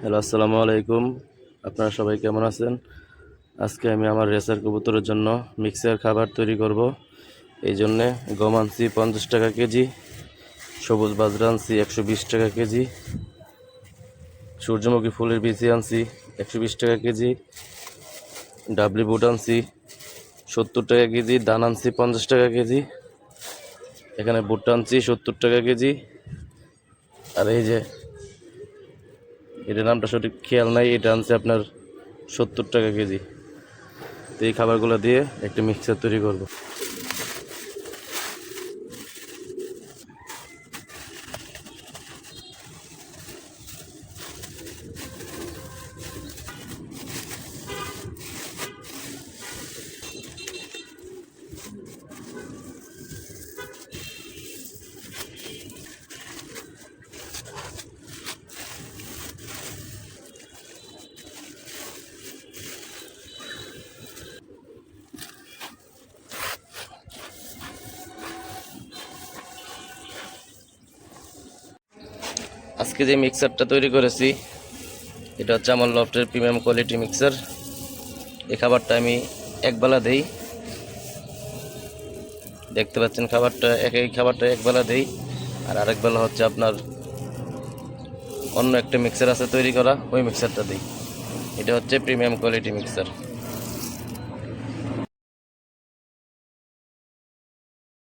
Hello, আসসালামু আলাইকুম। আপনারা সবাই কেমন আছেন? আজকে আমি আমার রেসার কবুতরের জন্য মিক্সার খাবার তৈরি করব। এই জন্যে গম আনছি 50 টাকা কেজি, সবুজ বাজরা আনছি 120 টাকা কেজি, সূর্যমুখী ফুলের বীজ আনছি 120 টাকা কেজি, ডাবলি বুট আনছি 70 টাকা কেজি, দান আনছি 50 টাকা কেজি, এখানে ভুট্টা আনছি 70 টাকা কেজি। আর এই যে এটার নামটা সঠিক খেয়াল নাই, এটা আনছে আপনার 70 টাকা কেজি। তো এই খাবারগুলো দিয়ে একটা মিক্সচার তৈরি করব। আজকে যে মিক্সারটা তৈরি করেছি এটা হচ্ছে আমার লফটের প্রিমিয়াম কোয়ালিটি মিক্সার। এই খাবারটা আমি একবেলা দেই, দেখতে পাচ্ছেন খাবারটা এই খাবারটা একবেলা দেই। আর আরেক বেলা হচ্ছে আপনার অন্য একটা মিক্সার আছে তৈরি করা, ওই মিক্সারটা দিই। এটা হচ্ছে প্রিমিয়াম কোয়ালিটি মিক্সার।